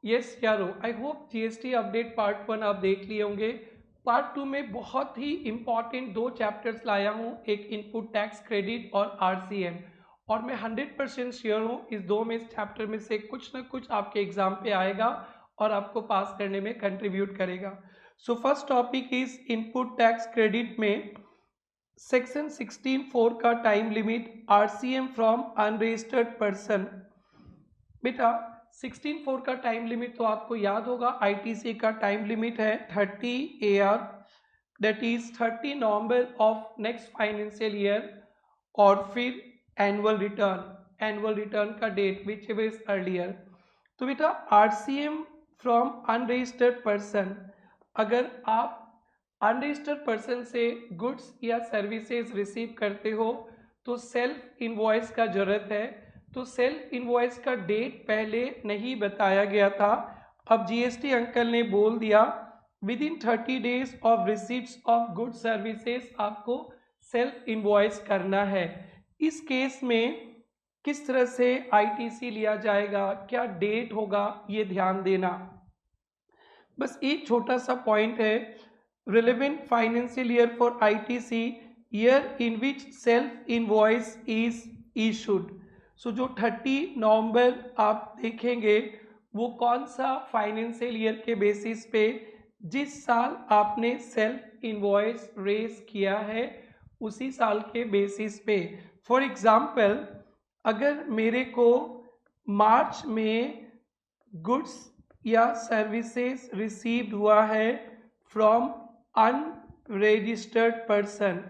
Yes यारो, I hope GST update part 1 आप देख लिए होंगे। पार्ट 2 में बहुत ही इंपॉर्टेंट दो चैप्टर्स लाया हूँ, एक इनपुट टैक्स क्रेडिट और आरसीएम। और मैं 100% श्योर हूँ इस दो में चैप्टर में से कुछ ना कुछ आपके एग्जाम पे आएगा और आपको पास करने में कंट्रीब्यूट करेगा। So first topic is input tax credit में सेक्शन 16(4) का time limit RCM from unregistered person. बेटा 16(4) का टाइम लिमिट तो आपको याद होगा, आईटीसी का टाइम लिमिट है 30 AR, that is 30 November of next financial year. और फिर एनुअल रिटर्न का डेट विच इज अर्लियर। तो बेटा आरसीएम फ्रॉम अनरजिस्टर्ड पर्सन, अगर आप अनरजिस्टर्ड पर्सन से गुड्स या सर्विसेज रिसीव करते हो तो सेल्फ इनवॉइस का जरूरत है। तो सेल्फ इनवॉइस का डेट पहले नहीं बताया गया था, अब जीएसटी अंकल ने बोल दिया with in 30 days of receipt of good services आपको सेल्फ इनवॉइस करना है। इस केस में किस तरह से आईटीसी लिया जाएगा, क्या डेट होगा, ये ध्यान देना। बस एक छोटा सा पॉइंट है, relevant financial year for ITC year in which self invoice is issued. So जो 30 नवंबर आप देखेंगे वो कौन सा फाइनेंशियल ईयर के बेसिस पे, जिस साल आपने सेल्फ इनवॉइस रेज किया है उसी साल के बेसिस पे। फॉर एग्जाम्पल अगर मेरे को मार्च में गुड्स या सर्विसेज रिसीव्ड हुआ है फ्रॉम अनरजिस्टर्ड पर्सन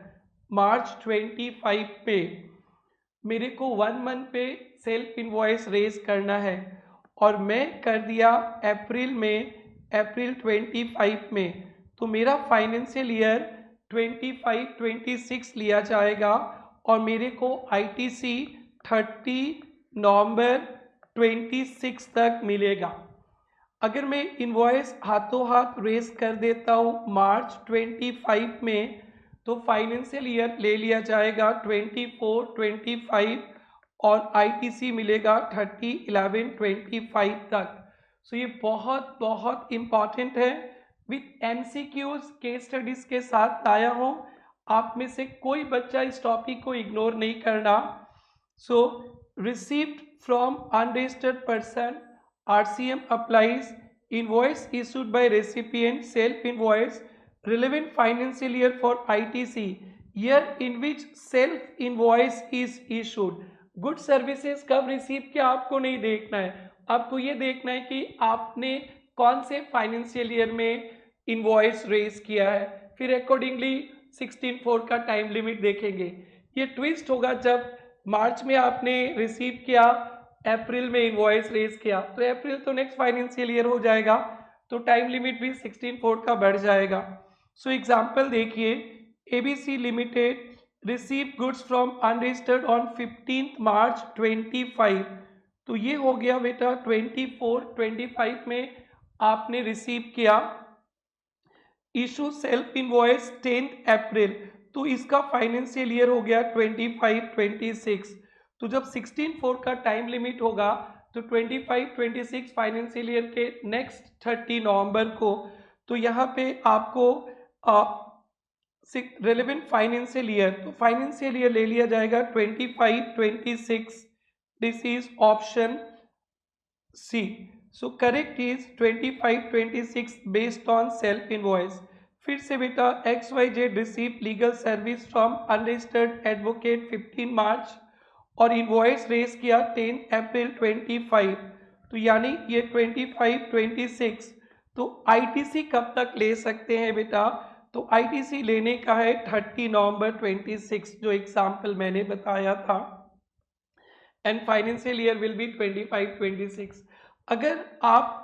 मार्च 25 पे, मेरे को 1 मंथ पे सेल्फ इनवॉइस रेज करना है और मैं कर दिया अप्रैल 25 में, तो मेरा फाइनेंशियल ईयर 25-26 लिया जाएगा और मेरे को आईटीसी 30 नवंबर 26 तक मिलेगा। अगर मैं इनवॉइस हाथों हाथ रेज कर देता हूँ मार्च 25 में, तो फाइनेंशियल ईयर ले लिया जाएगा 24-25 और आईटीसी मिलेगा 30-11-25 तक। सो ये बहुत बहुत इम्पॉर्टेंट है। विथ एमसीक्यूज केस स्टडीज के साथ लाया हूँ, आप में से कोई बच्चा इस टॉपिक को इग्नोर नहीं करना। So received from unregistered person, RCM applies, invoice issued by recipient, self-invoice, relevant financial year for ITC, year in which self-invoice is issued। Good services कब रिसीव किया आपको नहीं देखना है, आपको ये देखना है कि आपने कौन से फाइनेंशियल ईयर में इनवॉइस रेज किया है, फिर अकॉर्डिंगली 16(4) का टाइम लिमिट देखेंगे। ये ट्विस्ट होगा जब मार्च में आपने रिसीव किया, अप्रैल में इनवॉइस रेज किया, तो अप्रैल तो नेक्स्ट फाइनेंशियल ईयर हो जाएगा, तो टाइम लिमिट भी 16(4) का बढ़ जाएगा। सो एग्जांपल देखिए, ABC limited receive goods from unregistered on 15 मार्च 25, तो ये हो गया बेटा 24-25 में आपने रिसीव किया। इशू सेल्फ इनवॉइस 10 अप्रैल, तो इसका फाइनेंशियल ईयर हो गया 25-26। तो जब 16(4) का टाइम लिमिट होगा तो 25-26 फाइनेंशियल ईयर के नेक्स्ट 30 नवंबर को, तो यहाँ पे आपको रेलेवेंट फाइनेंशियल ईयर, तो फाइनेंशियल ईयर ले लिया जाएगा 25-26। This is option C. So correct is 25-26 based on self invoice. फिर से बेटा XYZ receive legal service from unregistered advocate 15 March और इनवॉइस रेज किया 10 अप्रैल 25, तो यानी ये 25-26। तो आईटीसी कब तक ले सकते हैं बेटा, तो आईटीसी लेने का है 30 नवंबर 26, जो एग्जाम्पल मैंने बताया था, and financial year will be 25-26। अगर आप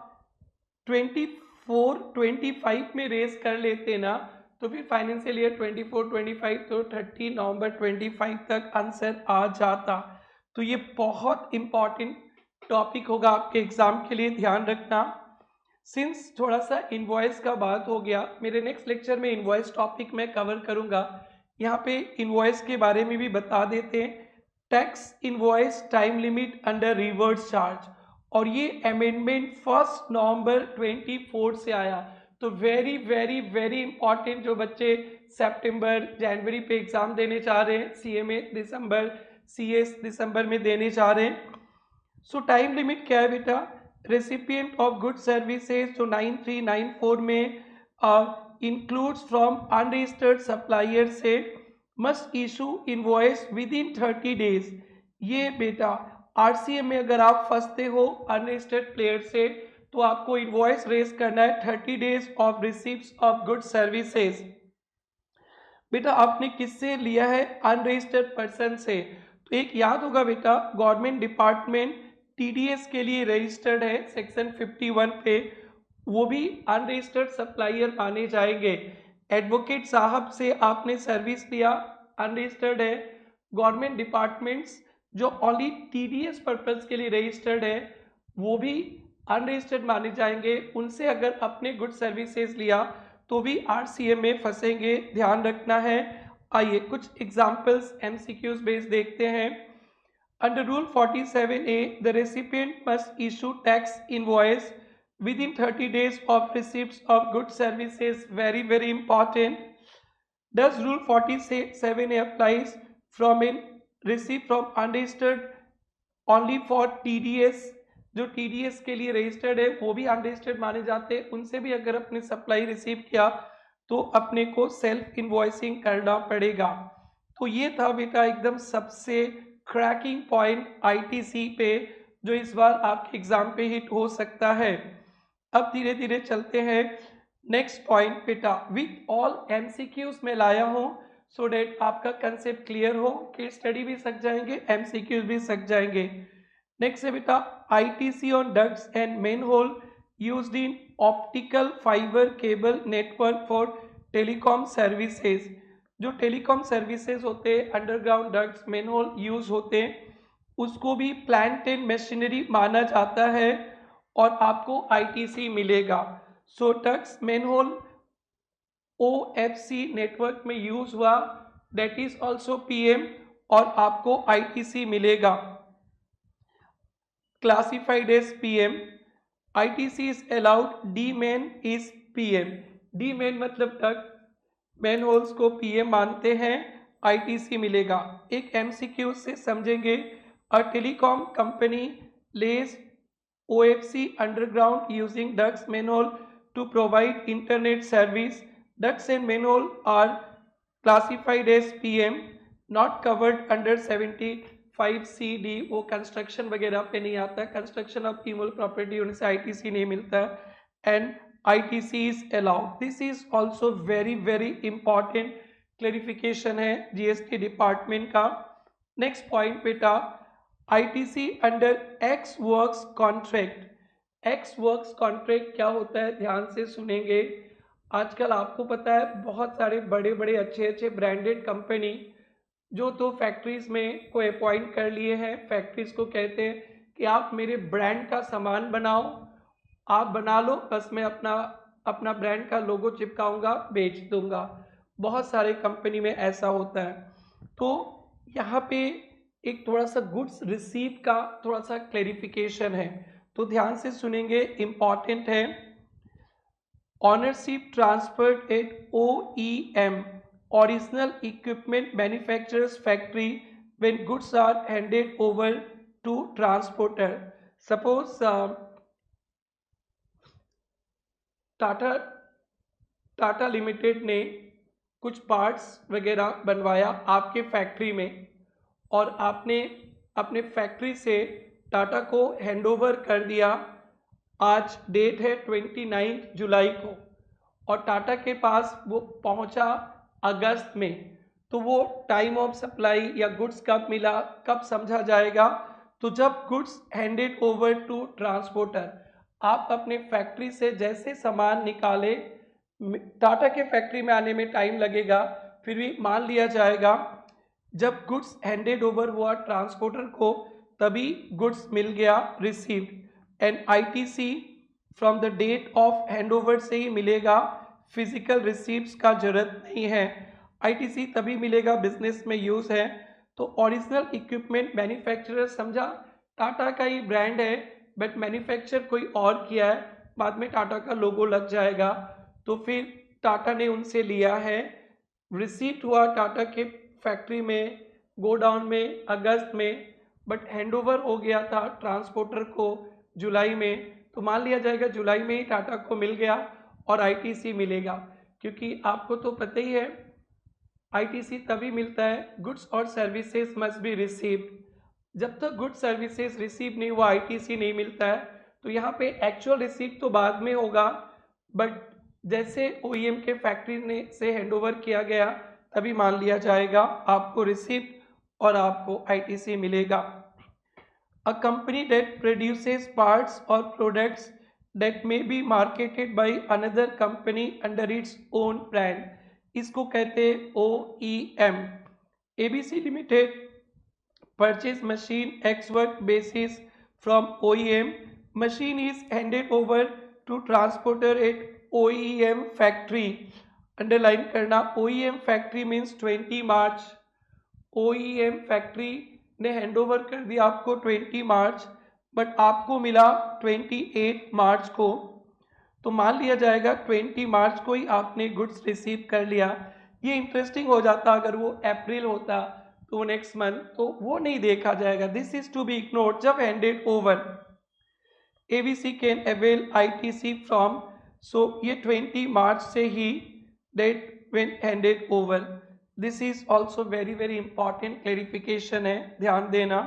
24-25 में रेस कर लेते ना, तो फिर फाइनेंशियल ईयर 24-25 तो 30 नवंबर 25 तक आंसर आ जाता। तो ये बहुत इंपॉर्टेंट टॉपिक होगा आपके एग्जाम के लिए, ध्यान रखना। सिंस थोड़ा सा इनवॉइस का बात हो गया, मेरे नेक्स्ट लेक्चर में इनवॉइस टॉपिक मैं कवर करूंगा। यहाँ पे इनवॉइस के बारे में भी बता देते हैं। Tax invoice time limit under reverse charge, और ये अमेंडमेंट 1 नवंबर 24 से आया। तो वेरी वेरी वेरी इंपॉर्टेंट, जो बच्चे सितंबर जनवरी पे एग्जाम देने चाह रहे हैं, सीएमए दिसंबर, सीएस दिसंबर में देने चाह रहे हैं। सो टाइम लिमिट क्या है बेटा? रेसिपिएंट ऑफ गुड सर्विसेज जो 9394 में इंक्लूड्स फ्रॉम अनरजिस्टर्ड सप्लायर से must issue invoice with in 30 days. ये बेटा आरसीएम में अगर आप फंसते हो अनरजिस्टर्ड प्लेयर से तो आपको इनवॉइस रेज करना है 30 days of receipt of good services. बेटा आपने किससे लिया है? अनरजिस्टर्ड पर्सन से। तो एक याद होगा बेटा, गवर्नमेंट डिपार्टमेंट टीडीएस के लिए रजिस्टर्ड है सेक्शन 51 पे, वो भी अनरजिस्टर्ड सप्लायर माने जाएंगे। एडवोकेट साहब से आपने सर्विस लिया, अनरजिस्टर्ड है। गवर्नमेंट डिपार्टमेंट्स जो ओनली टीडीएस पर्पस के लिए रजिस्टर्ड है वो भी अनरजिस्टर्ड माने जाएंगे। उनसे अगर आपने गुड सर्विसेज लिया तो भी आरसीएम में फंसेंगे, ध्यान रखना है। आइए कुछ एग्जांपल्स एमसीक्यूज बेस्ड देखते हैं। Under rule 47A the recipient must issue tax invoice within 30 days of receipts of good services. Very very important. Does rule 47A applies from in receipt from unregistered only for TDS? जो TDS के लिए registered है वो भी unregistered माने जाते हैं, उनसे भी अगर अपने सप्लाई रिसीव किया तो अपने को सेल्फ इनवॉइसिंग करना पड़ेगा। तो ये था बेटा एकदम सबसे क्रैकिंग पॉइंट आईटीसी पे जो इस बार आपके एग्जाम पे हिट हो सकता है। अब धीरे धीरे चलते हैं नेक्स्ट पॉइंट बेटा, विथ ऑल एमसीक्यूज में लाया हूं सो डेट आपका कंसेप्ट क्लियर हो। केस स्टडी भी सक जाएंगे, एमसीक्यूज भी सक जाएंगे। नेक्स्ट है बेटा ITC on ducts and manhole used in optical fibre cable network for telecom services. जो टेलीकॉम सर्विसेज होते हैं, अंडरग्राउंड डक्ट्स मेनहोल यूज होते हैं, उसको भी प्लांट एंड मशीनरी माना जाता है और आपको आईटीसी मिलेगा। So ducts manhole OFC network में यूज हुआ, दैट इज ऑल्सो पीएम और आपको आईटीसी मिलेगा। Classified as PM, ITC is allowed, D main is PM. D main मतलब डक्ट, मेन होल्स को पीएम मानते हैं, आईटीसी मिलेगा। एक एमसीक्यू से समझेंगे। A telecom company lays OFC underground using ducts manhole to provide internet service. Ducts and manhole are classified as PM, not covered under 75CD। वो construction वगैरह पे नहीं आता, कंस्ट्रक्शन ऑफ इमोल प्रॉपर्टी होने से आईटीसी नहीं मिलता, and ITC is allowed. This is also very very important clarification है जीएसटी डिपार्टमेंट का। नेक्स्ट पॉइंट बेटा, ITC under x works contract. X works contract क्या होता है, ध्यान से सुनेंगे। आजकल आपको पता है बहुत सारे बड़े बड़े अच्छे अच्छे ब्रांडेड कंपनी जो तो फैक्ट्रीज में को अपॉइंट कर लिए हैं। फैक्ट्रीज को कहते हैं कि आप मेरे ब्रांड का सामान बनाओ, आप बना लो, बस मैं अपना ब्रांड का लोगो चिपकाऊंगा, बेच दूंगा। बहुत सारे कंपनी में ऐसा होता है। तो यहाँ पे एक थोड़ा सा गुड्स रिसीव का थोड़ा सा क्लेरिफिकेशन है, तो ध्यान से सुनेंगे, इंपॉर्टेंट है। Ownership transferred at OEM, original equipment manufacturers factory, when goods are handed over to transporter. Suppose Tata limited ने कुछ पार्ट्स वगैरह बनवाया आपके फैक्ट्री में और आपने अपने फैक्ट्री से टाटा को हैंडओवर कर दिया। आज डेट है 29 जुलाई को और टाटा के पास वो पहुंचा अगस्त में, तो वो टाइम ऑफ सप्लाई या गुड्स कब मिला, कब समझा जाएगा? तो जब goods handed over to transporter, आप अपने फैक्ट्री से जैसे सामान निकाले, टाटा के फैक्ट्री में आने में टाइम लगेगा, फिर भी मान लिया जाएगा जब गुड्स हैंडेड ओवर हुआ ट्रांसपोर्टर को तभी गुड्स मिल गया received. And ITC from the date of handover से ही मिलेगा, फिजिकल रिसीप्ट्स का जरूरत नहीं है। आईटीसी तभी मिलेगा बिजनेस में यूज है। तो ओरिजिनल इक्विपमेंट मैन्युफैक्चरर समझा, टाटा का ही ब्रांड है, बट मैन्युफैक्चर कोई और किया है, बाद में टाटा का लोगो लग जाएगा, तो फिर टाटा ने उनसे लिया है। रिसीट हुआ टाटा के फैक्ट्री में, गोडाउन में अगस्त में, बट हैंडओवर हो गया था ट्रांसपोर्टर को जुलाई में। तो मान लिया जाएगा जुलाई में ही टाटा को मिल गया और आईटीसी मिलेगा, क्योंकि आपको तो पता ही है आईटीसी तभी मिलता है, गुड्स और सर्विसेज मस्ट बी रिसीव्ड। जब तक गुड्स सर्विसेज रिसीव नहीं हुआ आईटीसी नहीं मिलता है। तो यहाँ पे एक्चुअल रिसीट तो बाद में होगा, बट जैसे ओईएम के फैक्ट्री ने से हैंडओवर किया गया तभी मान लिया जाएगा आपको रिसीप्ट और आपको आईटीसी मिलेगा। A company that produces parts or products that may be marketed by another company under its own brand, इसको कहते हैं OEM। ABC Limited purchase machine X work basis from OEM. Machine is handed over to transporter at OEM factory. Underline करना, OEM factory means 20 मार्च। OEM factory ने handover कर दिया आपको 20 मार्च, but आपको मिला 28 मार्च को। तो मान लिया जाएगा 20 मार्च को ही आपने गुड्स रिसीव कर लिया। ये इंटरेस्टिंग हो जाता अगर वो अप्रैल होता तो नेक्स्ट मंथ, तो वो नहीं देखा जाएगा। This is to be ignored जब handed over. ABC can avail ITC from, so ये 20 मार्च से ही date when handed over. This is also very very important clarification है, ध्यान देना।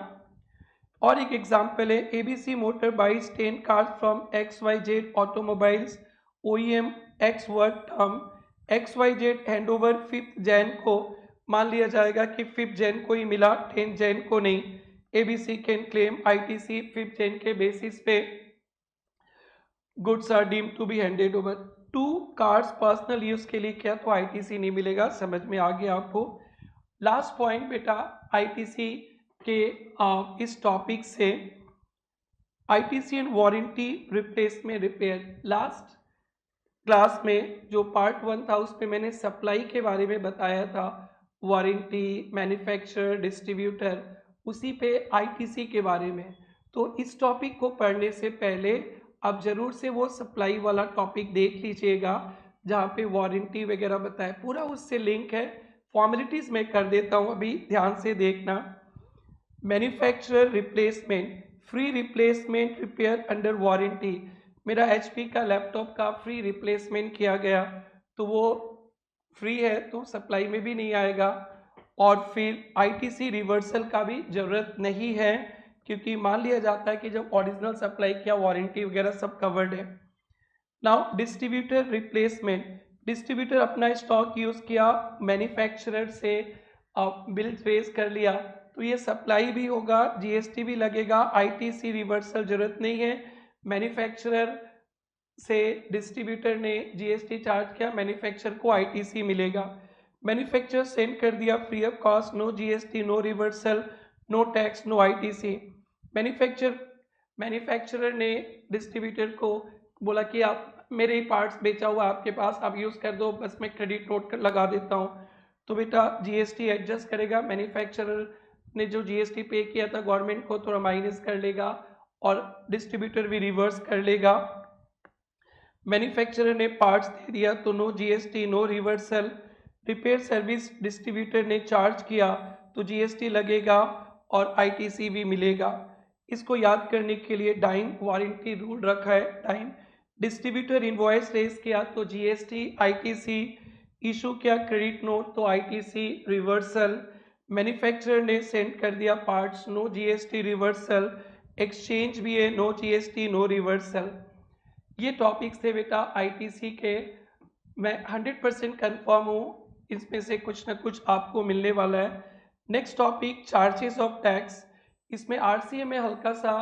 और एक एग्जाम्पल है, ABC motor buys 10 cars from XYZ automobiles OEM X work term. XYZ handover 5 Jan को, मान लिया जाएगा कि 5 जैन को ही मिला, 10 जैन को नहीं। एबीसी कैन क्लेम आईटीसी 5 जैन के बेसिस पे goods are deemed to be handed over. 2 cars personal use के लिए क्या, तो आईटीसी नहीं मिलेगा, समझ में आ गया आपको। लास्ट पॉइंट बेटा आईटीसी के इस टॉपिक से, ITC and warranty replacement repair. Last class में जो पार्ट 1 था उसमें मैंने सप्लाई के बारे में बताया था, वारंटी, मैन्युफैक्चरर, डिस्ट्रीब्यूटर, उसी पे आईटीसी के बारे में। तो इस टॉपिक को पढ़ने से पहले आप जरूर से वो सप्लाई वाला टॉपिक देख लीजिएगा जहाँ पे वारंटी वगैरह बताए, पूरा उससे लिंक है। फॉर्मेलिटीज मैं कर देता हूँ, अभी ध्यान से देखना। Manufacturer replacement, free replacement repair under warranty. मेरा HP का लैपटॉप का फ्री रिप्लेसमेंट किया गया तो वो फ्री है, तो सप्लाई में भी नहीं आएगा। और फिर आईटीसी रिवर्सल का भी ज़रूरत नहीं है, क्योंकि मान लिया जाता है कि जब ओरिजिनल सप्लाई किया वारंटी वगैरह सब कवर्ड है। नाउ डिस्ट्रीब्यूटर रिप्लेसमेंट, डिस्ट्रीब्यूटर अपना स्टॉक यूज़ किया, मैन्युफैक्चरर से बिल रेज कर लिया, तो ये सप्लाई भी होगा, जीएसटी भी लगेगा, आईटीसी रिवर्सल जरूरत नहीं है। मैन्युफैक्चरर से डिस्ट्रीब्यूटर ने जीएसटी चार्ज किया, मैन्युफैक्चरर को आईटीसी मिलेगा। मैन्युफैक्चरर सेंड कर दिया free of cost, no GST, no reversal, no tax, no ITC. Manufacturer ने डिस्ट्रीब्यूटर को बोला कि आप मेरे ही पार्ट्स बेचा हुआ आपके पास, आप यूज़ कर दो, बस मैं क्रेडिट नोट लगा देता हूँ। तो बेटा जीएसटी एडजस्ट करेगा, मैन्युफैक्चरर ने जो जीएसटी पे किया था गवर्नमेंट को थोड़ा माइनस कर लेगा और डिस्ट्रीब्यूटर भी रिवर्स कर लेगा। मैन्युफैक्चरर ने पार्ट्स दे दिया तो no GST, no reversal. Repair service distributor ने चार्ज किया तो जीएसटी लगेगा और आईटीसी भी मिलेगा। इसको याद करने के लिए डाइन वारंटी रूल रखा है। डाइन डिस्ट्रीब्यूटर इनवॉइस रेज किया तो जीएसटी, आईटीसी, इशू किया क्रेडिट नोट तो आईटीसी, रिवर्सल। मैन्युफैक्चरर ने सेंड कर दिया parts, no GST, reversal. Exchange भी है, नो जीएसटी, नो रिवर्सल। ये टॉपिक्स थे बेटा आईटीसी के, मैं 100% कन्फर्म हूँ इसमें से कुछ ना कुछ आपको मिलने वाला है। Next topic charges of tax, इसमें आरसीए में हल्का सा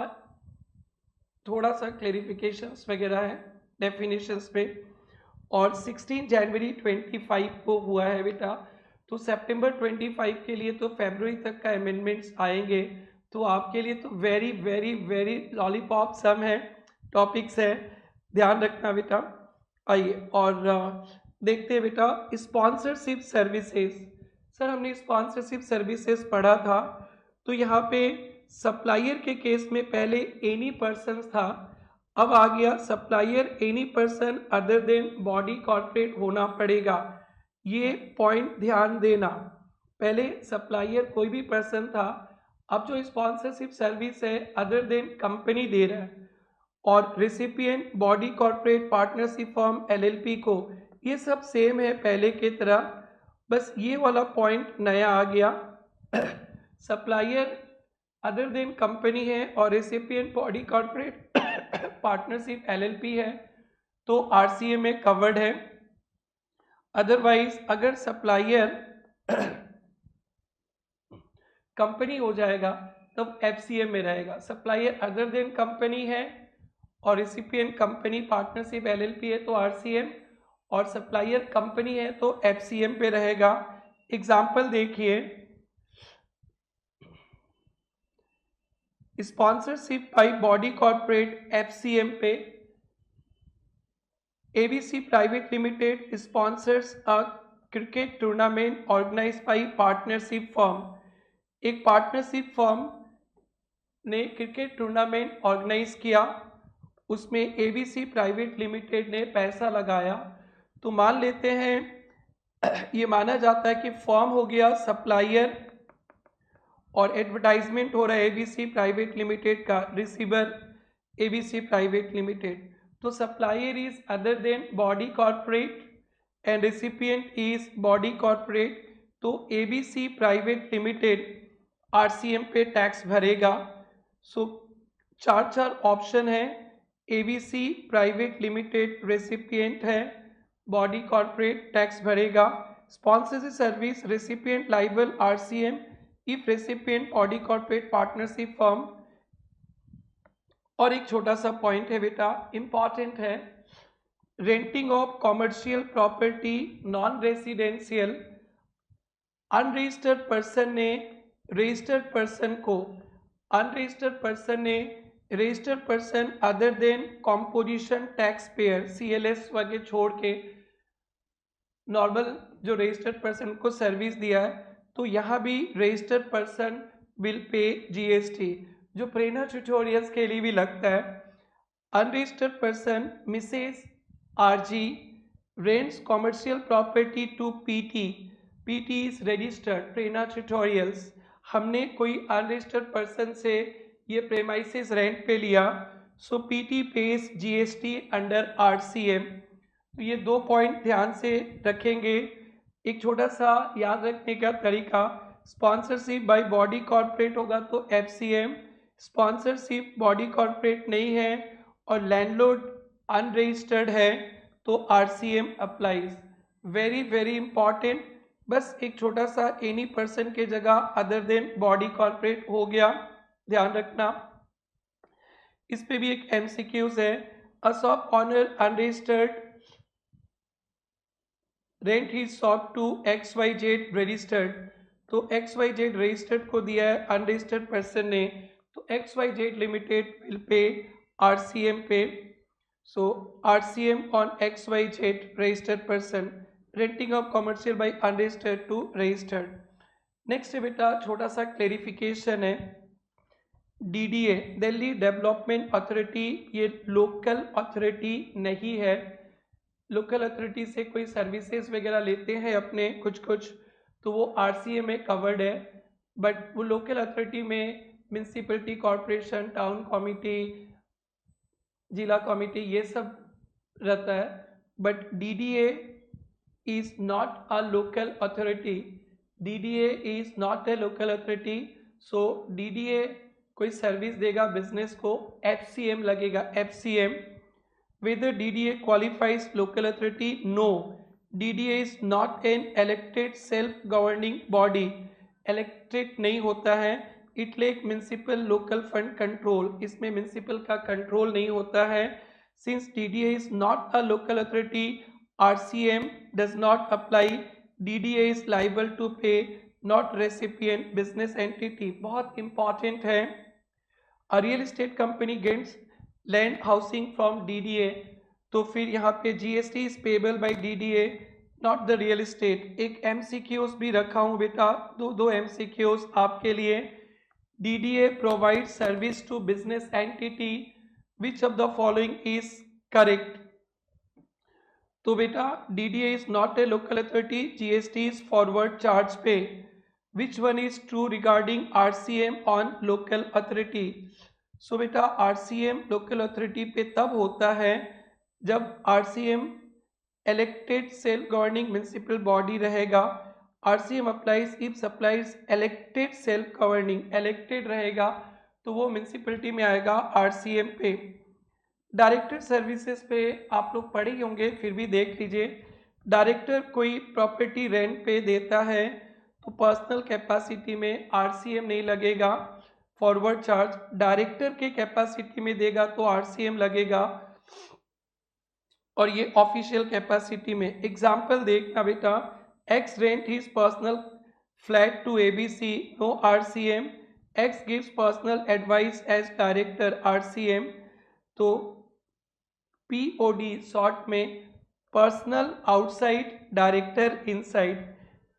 थोड़ा सा क्लेरिफिकेशंस वगैरह है डेफिनेशंस पे। और 16 जनवरी 25 को हुआ है बेटा, तो सितंबर 25 के लिए तो फरवरी तक का अमेंडमेंट्स आएंगे, तो आपके लिए तो वेरी वेरी वेरी लॉलीपॉप सम है, टॉपिक्स है, ध्यान रखना बेटा। आइए और देखते हैं बेटा स्पॉन्सरशिप सर्विसेज। सर हमने स्पॉन्सरशिप सर्विसेज पढ़ा था, तो यहाँ पे सप्लायर के केस में पहले एनी पर्सन था, अब आ गया supplier any person other than body corporate होना पड़ेगा। ये पॉइंट ध्यान देना, पहले सप्लायर कोई भी पर्सन था, अब जो स्पॉन्सरशिप सर्विस है अदर देन कंपनी दे रहा है, और recipient body corporate partnership form LLP को, ये सब सेम है पहले की तरह, बस ये वाला पॉइंट नया आ गया। सप्लायर अदर देन कंपनी है और recipient body corporate partnership LLP है तो आरसीए में कवर्ड है। अदरवाइज अगर सप्लायर कंपनी हो जाएगा तब एफसीए में रहेगा। सप्लायर अदर देन कंपनी है और रेसिपिएंट कंपनी पार्टनरशिप एलएलपी है तो आरसीएम, और सप्लायर कंपनी है तो एफसीएम पे रहेगा। एग्जाम्पल देखिए, sponsorship by body corporate FCM पे, ABC private limited sponsors a cricket tournament organized by partnership firm. एक पार्टनरशिप फर्म ने क्रिकेट टूर्नामेंट ऑर्गेनाइज किया, उसमें एबीसी प्राइवेट लिमिटेड ने पैसा लगाया, तो मान लेते हैं ये माना जाता है कि फर्म हो गया सप्लायर और एडवर्टाइजमेंट हो रहा है एबीसी प्राइवेट लिमिटेड का, रिसीवर एबीसी प्राइवेट लिमिटेड, तो supplier is other than body corporate and recipient is body corporate, तो एबीसी प्राइवेट लिमिटेड आरसीएम पे टैक्स भरेगा। सो चार ऑप्शन है, एबीसी प्राइवेट लिमिटेड रेसिपिएंट है, बॉडी कॉर्पोरेट टैक्स भरेगा, sponsorship service recipient liable RCM if recipient body corporate partnership firm. और एक छोटा सा पॉइंट है बेटा, इंपॉर्टेंट है, renting of commercial property non residential, unregistered person ने रजिस्टर्ड पर्सन को, अनरजिस्टर्ड पर्सन ने registered person other than composition tax payer CLS वगैरह छोड़ के नॉर्मल जो रजिस्टर्ड पर्सन को सर्विस दिया है, तो यहाँ भी registered person will pay GST, जो प्रेरणा ट्यूटोरियल्स के लिए भी लगता है। Unregistered person Mrs RG rents commercial property to PT, PT is registered Prerna tutorials, हमने कोई अनरजिस्टर्ड पर्सन से ये प्रेमाइसेस रेंट पे लिया, so PT pays GST under RCM. तो ये दो पॉइंट ध्यान से रखेंगे। एक छोटा सा याद रखने का तरीका, स्पॉन्सरशिप बाय बॉडी कॉर्पोरेट होगा तो एफसीएम, स्पॉन्सरशिप बॉडी कॉर्पोरेट नहीं है और लैंडलॉर्ड अनरजिस्टर्ड है तो RCM applies. Very very important, बस एक छोटा सा एनी पर्सन के जगह अदर देन बॉडी कॉर्पोरेट हो गया, ध्यान रखना। इस पे भी एक एमसीक्यूज है, a shop owner unregistered rent his shop to XYZ registered, तो XYZ रजिस्टर्ड को दिया है अनरजिस्टर्ड पर्सन ने, तो XYZ limited will pay RCM पे, so RCM on XYZ registered person, renting of commercial by unregistered to registered. Next बेटा छोटा सा क्लेरिफिकेशन है, डीडीए दिल्ली डेवलपमेंट अथॉरिटी ये लोकल अथॉरिटी नहीं है, लोकल अथॉरिटी से कोई सर्विसेज वगैरह लेते हैं अपने कुछ तो वो आरसीए में कवर्ड है, बट वो लोकल अथॉरिटी में म्यूनसिपलिटी कॉरपोरेशन टाउन कमिटी जिला कमिटी ये सब रहता है, but DDA is not a local authority, DDA is not a local authority, so DDA कोई सर्विस देगा बिजनेस को एफसीएम लगेगा, FCM. Whether DDA qualifies local authority? No. DDA is not an elected self-governing body. Elected नहीं होता है, it lack municipal local fund control. इसमें municipal का control नहीं होता है. Since DDA is not a local authority, RCM does not apply. DDA is liable to pay, not recipient business entity. बहुत important है. A real estate company gets land housing from DDA, तो फिर यहाँ पे GST is payable by DDA not the real estate. एक MCQs भी रखा हूँ बेटा, दो एमसीक्यूज आपके लिए। DDA provides service to business entity. Which of the following is correct? तो बेटा DDA is not a local authority, GST is forward charge pay. Which one is true regarding RCM on local authority? सो बेटा RCM local authority पे तब होता है जब RCM elected self governing municipal body रहेगा. RCM applies if supplies elected self governing, elected रहेगा तो वो म्यूनसिपलिटी में आएगा RCM पे. डायरेक्टर सर्विसेज पे आप लोग पढ़े ही होंगे, फिर भी देख लीजिए. डायरेक्टर कोई प्रॉपर्टी रेंट पे देता है तो पर्सनल कैपेसिटी में RCM नहीं लगेगा, फॉरवर्ड चार्ज. डायरेक्टर के कैपेसिटी में देगा तो RCM लगेगा, और ये ऑफिशियल कैपेसिटी में. एग्जाम्पल देखना बेटा, X rent his personal flat to ABC, no RCM. X gives personal advice as director, RCM. तो POD शॉर्ट में पर्सनल आउटसाइड, डायरेक्टर इनसाइड,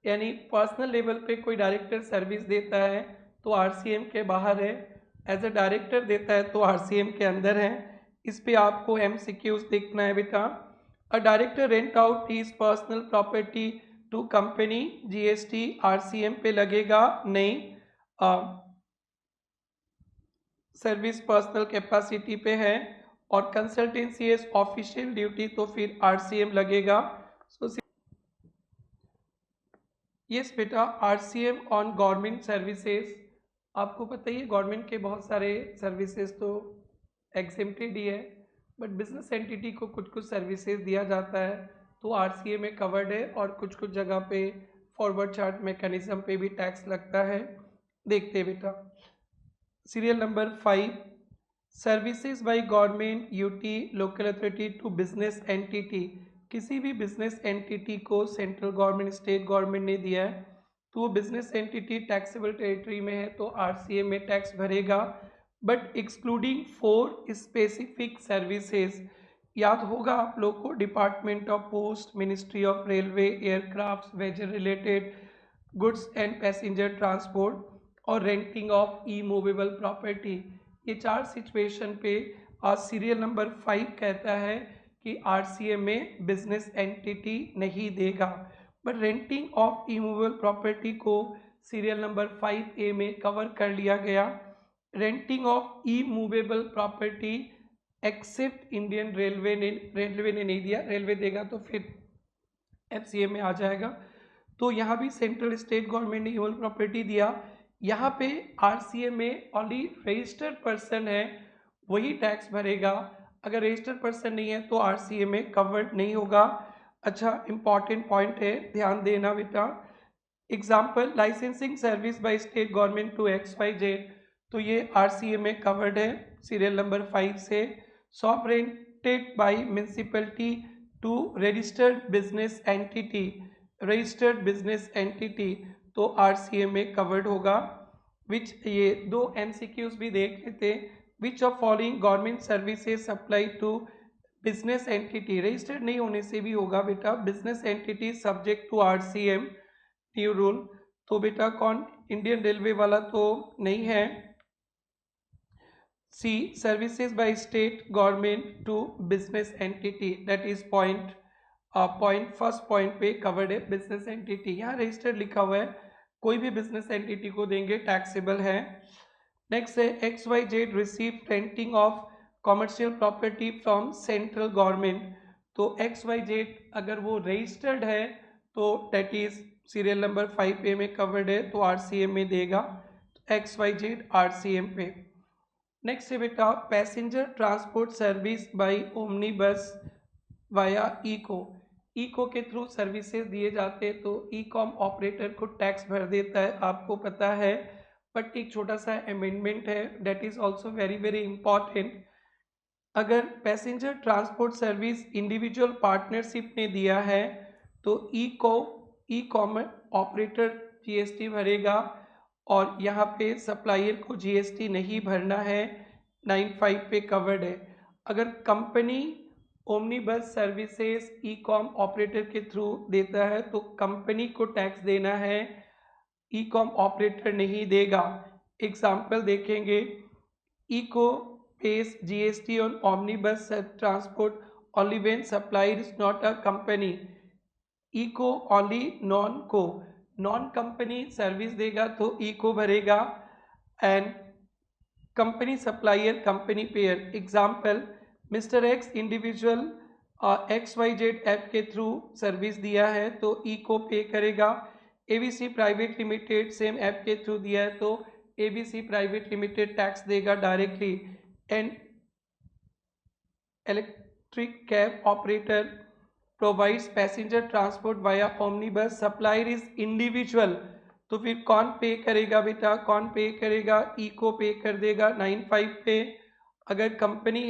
यानी पर्सनल लेवल पे कोई डायरेक्टर सर्विस देता है तो RCM के बाहर है, एज अ डायरेक्टर देता है तो RCM के अंदर है. इस पे आपको MCQs देखना है बेटा. A director rent out his personal property to company, GST RCM पे लगेगा नहीं, सर्विस पर्सनल कैपेसिटी पे है. और कंसल्टेंसी इज ऑफिशियल ड्यूटी तो फिर RCM लगेगा. सो यस बेटा, RCM ऑन गवर्नमेंट सर्विसेज. आपको पता ही है गवर्नमेंट के बहुत सारे सर्विसेज तो एग्जेम्प्टेड ही है, बट बिजनेस एंटिटी को कुछ कुछ सर्विसेज दिया जाता है तो RCM में कवर्ड है, और कुछ कुछ जगह पे फॉरवर्ड चार्ज मैकेनिज्म पे भी टैक्स लगता है. देखते हैं बेटा. Serial number 5, services by government UT local authority to business entity. किसी भी बिजनेस एंटिटी को सेंट्रल गवर्नमेंट, स्टेट गवर्नमेंट ने दिया है तो वो बिजनेस एंटिटी टैक्सेबल टेरिटरी में है तो RCM में टैक्स भरेगा, बट एक्सक्लूडिंग 4 स्पेसिफिक सर्विसेज. याद होगा आप लोग को, department of post, ministry of railway, aircraft, vessel related, goods and passenger transport, और renting of immovable property. ये 4 सिचुएशन पे आज सीरियल नंबर 5 कहता है कि RCM में बिजनेस एंटिटी नहीं देगा, but renting of immovable property को सीरियल नंबर 5A में कवर कर लिया गया. Renting of immovable property except Indian railway ने नहीं दिया, रेलवे देगा तो फिर FCM में आ जाएगा. तो यहाँ भी सेंट्रल स्टेट गवर्नमेंट ने मूवेबल प्रॉपर्टी दिया. यहाँ पे RCM में ओनली रजिस्टर्ड पर्सन है वही टैक्स भरेगा, अगर रजिस्टर्ड पर्सन नहीं है तो RCM में कवर्ड नहीं होगा. अच्छा, इंपॉर्टेंट पॉइंट है, ध्यान देना बेटा. Example, licensing service by state government to XYZ, तो ये RCM में कवर्ड है सीरियल नंबर 5 से. Shop rented by municipality to registered business entity, registered business entity तो RCM में कवर्ड होगा. विच, ये 2 MCQs भी देख लेते. Which of following government services supply to business entity, registered नहीं होने से भी होगा बेटा. Business entity subject to RCM new rule, तो बेटा कौन, इंडियन रेलवे वाला तो नहीं है. C, services by state government to business entity, that is first point पे कवर्ड है बिजनेस एंटिटी. यहाँ रजिस्टर्ड लिखा हुआ है, कोई भी बिजनेस एंटिटी को देंगे टैक्सेबल है. नेक्स्ट है XYZ receive renting of commercial property from central government, तो XYZ अगर वो रजिस्टर्ड है तो that is serial number 5A में कवर्ड है तो RCM में देगा. XYZ RCM पे. नेक्स्ट है बेटा, passenger transport service by omni बस वाया इको. इको के थ्रू सर्विसेज दिए जाते हैं तो ई-कॉम ऑपरेटर को टैक्स भर देता है, आपको पता है. बट एक छोटा सा अमेंडमेंट है, that is also very very important. अगर passenger transport service individual partnership ने दिया है तो ई-कॉम ऑपरेटर GST भरेगा, और यहाँ पे सप्लायर को GST नहीं भरना है, 9(5) पे कवर्ड है. अगर company omni bus services e-com operator के थ्रू देता है तो कंपनी को टैक्स देना है, ई-कॉम ऑपरेटर नहीं देगा. एग्जाम्पल देखेंगे, eco pays GST on omnibus transport only when supplier is not a company. ECO only non को, नॉन कंपनी सर्विस देगा तो इको भरेगा, and company supplier company payer. Example, mister X individual XYZ app के through service दिया है तो ECO pay करेगा। ABC private limited same app के थ्रू दिया है तो ABC प्राइवेट लिमिटेड टैक्स देगा directly. And electric cab operator provides passenger transport via omnibus, supplier is individual, तो फिर कौन पे करेगा बेटा, कौन पे करेगा, इको पे कर देगा 95 पे। अगर कंपनी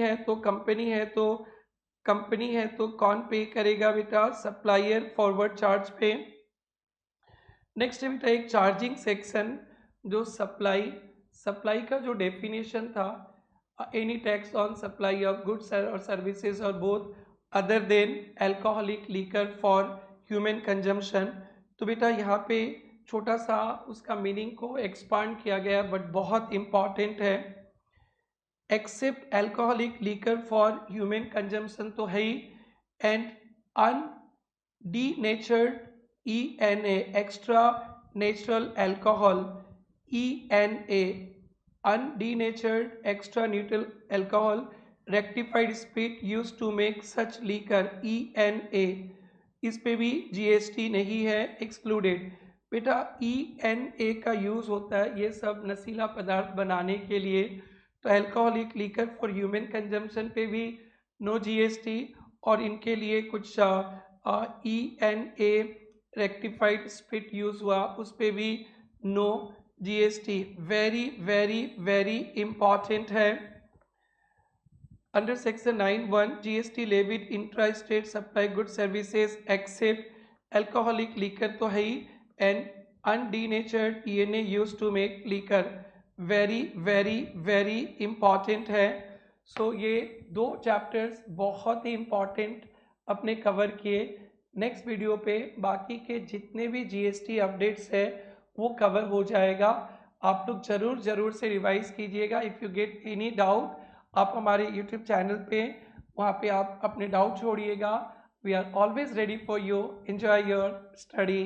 है तो कौन पे करेगा बेटा, सप्लायर फॉरवर्ड चार्ज पे। नेक्स्ट है बेटा एक चार्जिंग सेक्शन, जो सप्लाई का जो डेफिनेशन था, any tax on supply of goods और सर्विसेज और both other than alcoholic liquor for human consumption. तो बेटा यहाँ पे छोटा सा उसका मीनिंग को एक्सपांड किया गया, बट बहुत इंपॉर्टेंट है। Except alcoholic liquor for human consumption तो है ही, and undenatured ENA extra natural alcohol, ENA undenatured extra neutral alcohol rectified spirit used to make such liquor, ENA, इस पे भी GST नहीं है, एक्सक्लूडेड। बेटा ENA का यूज़ होता है ये सब नशीला पदार्थ बनाने के लिए, तो alcoholic liquor for human consumption पे भी नो GST, और इनके लिए कुछ ENA रेक्टिफाइड स्पिरिट यूज़ हुआ उस पे भी no GST। Very very very important है। Under section 9(1) GST levied intra state supply good services except alcoholic liquor तो है ही, and undenatured ENA use to make liquor, very very very important है। So ये दो चैप्टर्स बहुत ही important अपने कवर किए। नेक्स्ट वीडियो पे बाकी के जितने भी GST अपडेट्स है वो कवर हो जाएगा। आप लोग ज़रूर से रिवाइज कीजिएगा। If you get any doubt आप हमारे यूट्यूब चैनल पे वहाँ पे आप अपने डाउट छोड़िएगा। We are always ready for you. Enjoy your study.